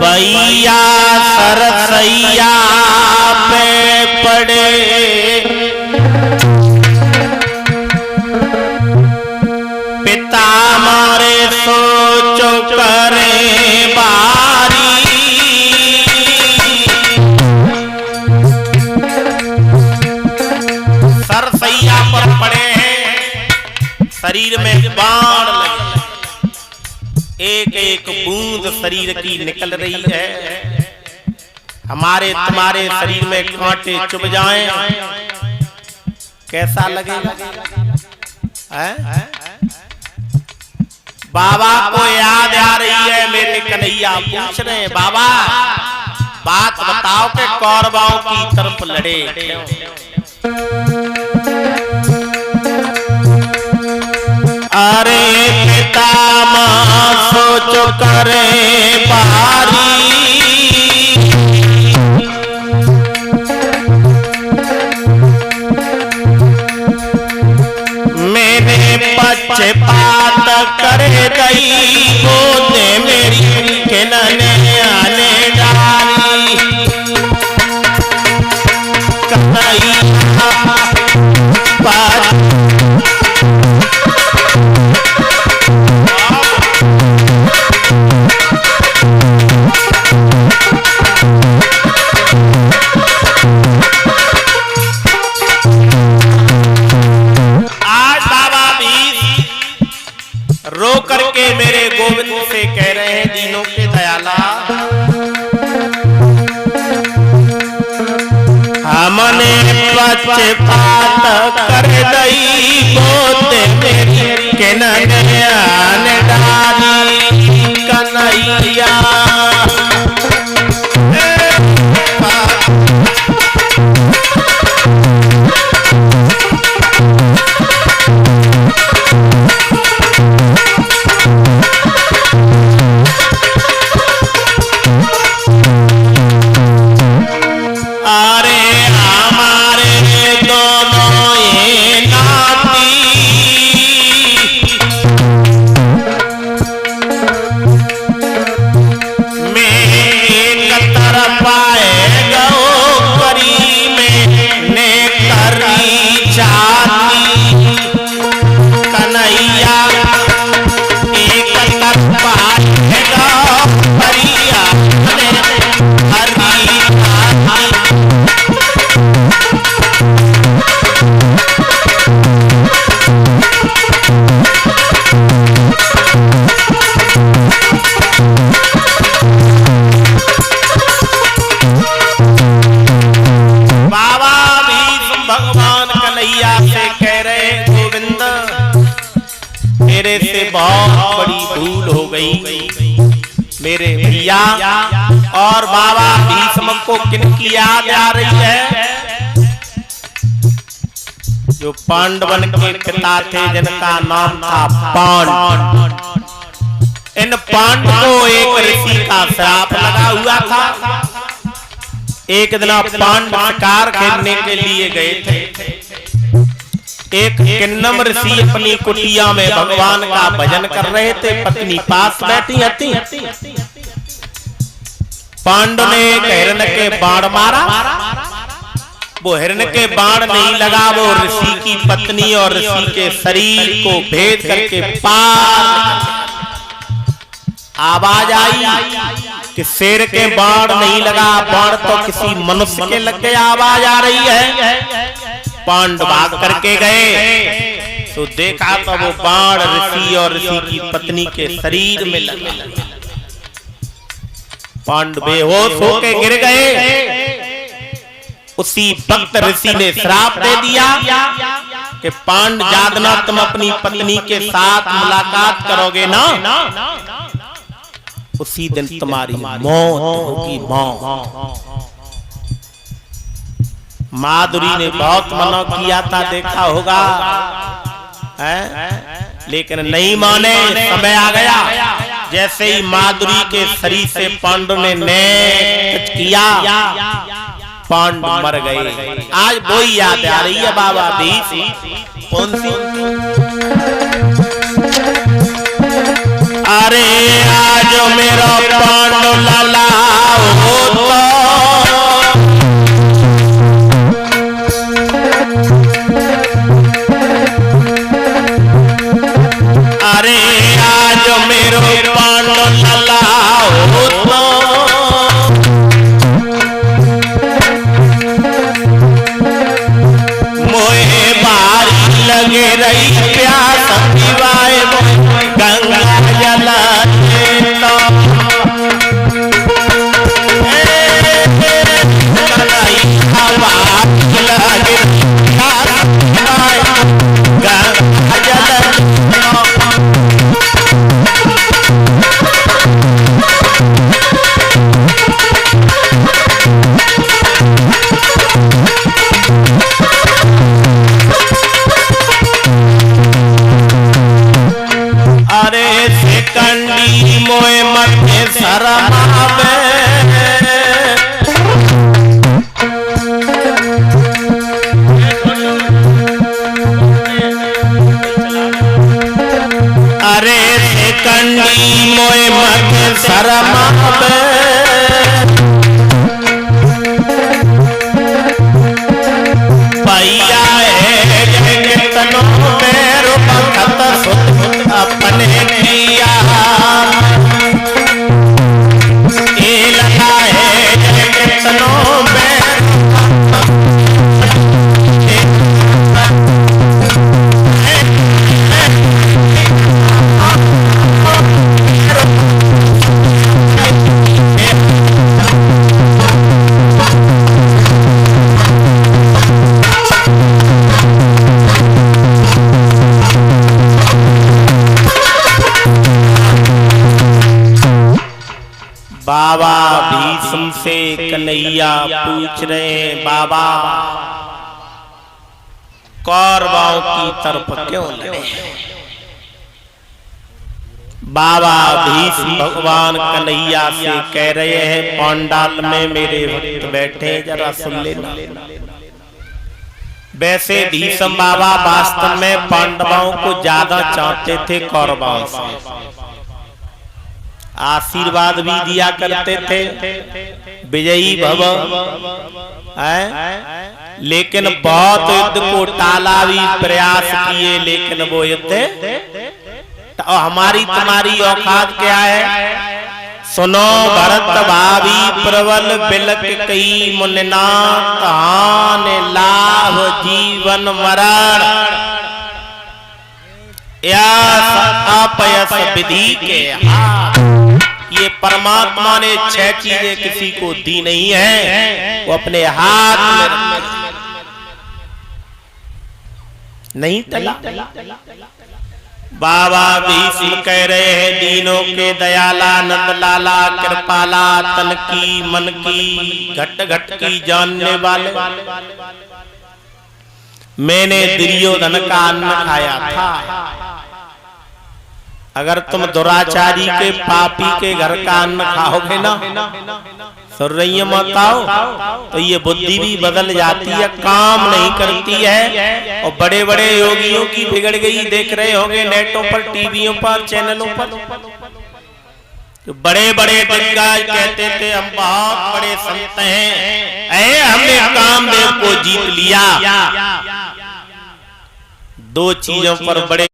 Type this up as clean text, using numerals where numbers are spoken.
बैया सरसैया पे पड़े पिता मारे सोचो करे बारी सरसैया पर पड़े हैं, शरीर में बाण लगे, एक एक बूंद शरीर की निकल रही है। हमारे तुम्हारे शरीर में कांटे चुभ जाएं, कैसा लगेगा? बाबा को याद आ रही है, मेरे कन्हैया पूछ रहे हैं, बाबा बात बताओ कि कौरवों की तरफ लड़े क्यों? अरे पिता मां सोच करे बारी मेरे पक्षपात करे गई गोदे मेरी किनने आने डाली कन्हैया रो करके मेरे गोविंद से कह रहे हैं, दीनों के दयाला हमने पक्षपात कर दई गोदे मेरी किनने आने डाली कन्हैया बहुत बड़ी भूल हो गई मेरे भैया। और बाबा भीष्म को किनकी याद आ रही है? जो पांडवन के पिता थे जिनका नाम था पांड। इन पांड को एक ऋषि का श्राप लगा हुआ था। एक दिन पांड शिकार खेलने के लिए गए थे। एक किन्नम ऋषि अपनी कुटिया में भगवान का भजन कर रहे थे, पत्नी पास बैठी थी। पांडव ने हिरण के बाण मारा, वो हिरण के बाण नहीं लगा, वो ऋषि की पत्नी और ऋषि के शरीर को भेद करके पार आवाज आई कि शेर के बाण नहीं लगा, बाण तो किसी मनुष्य के लग गए, आवाज आ रही है। पांडव भाग करके गए तो देखा तो वो बाण ऋषि और ऋषि की पत्नी के शरीर में लगा। पांडव बेहोश होके गिर गए। उसी वक्त ऋषि ने श्राप दे दिया कि पांड जादना तुम अपनी पत्नी के साथ मुलाकात करोगे ना, उसी दिन तुम्हारी मौत होगी। मौत माधुरी ने बहुत मना किया था, देखा होगा लेकिन नहीं माने। समय आ गया, जैसे ही माधुरी के शरीर से पांडव ने नेक किया, पांडव मर गए। आज वो ही याद आ रही है बाबा भीष्म। कौन सी? अरे आज मेरा पांडव लाला फरमावे भैया कितनों में रुपत सुत अपने किया ये लगा है कितनों में बाबा भीष्म से कन्हैया पूछ रहे हैं, बाबा कौरवों की तरफ क्यों लड़े? बाबा भीष्म भगवान कन्हैया से कह रहे हैं, पंडाल में मेरे भक्त बैठे, जरा सुन लेना। वैसे भीष्म बाबा वास्तव में पांडवों को ज्यादा चाहते थे कौरवों से, आशीर्वाद भी दिया करते थे, विजयी भव, लेकिन बहुत युद्ध को टाला भी प्रयास किए, लेकिन वो युद्ध तो हमारी तुम्हारी औकात क्या है? सुनो भरत भाभी प्रबल बिलक कई मुनिनाथ हान लाभ जीवन मरण अपयस विधि के हाथ। ये परमात्मा ने 6 चीजें किसी को दी नहीं है, वो अपने हाथ में नहीं तला। बाबा भीष्म कह रहे हैं, दीनों के दयाला नंद लाला कृपाला तन की मन की घट घट की जानने वाले, मैंने दुर्योधन का अन्न खाया था। अगर तुम दुराचारी के पापी के घर का अन्न खाओगे ना, सुन रही है माताओं, तो ये बुद्धि भी बदल जाती है, काम नहीं करती है। और बड़े बड़े योगियों की बिगड़ गई, देख रहे होंगे नेटों पर, टीवियों पर, चैनलों पर, तो बड़े बड़े दिग्गज कहते थे हम बहुत बड़े संत हैं, हमने कामदेव को जीत लिया। 2 चीजों पर बड़े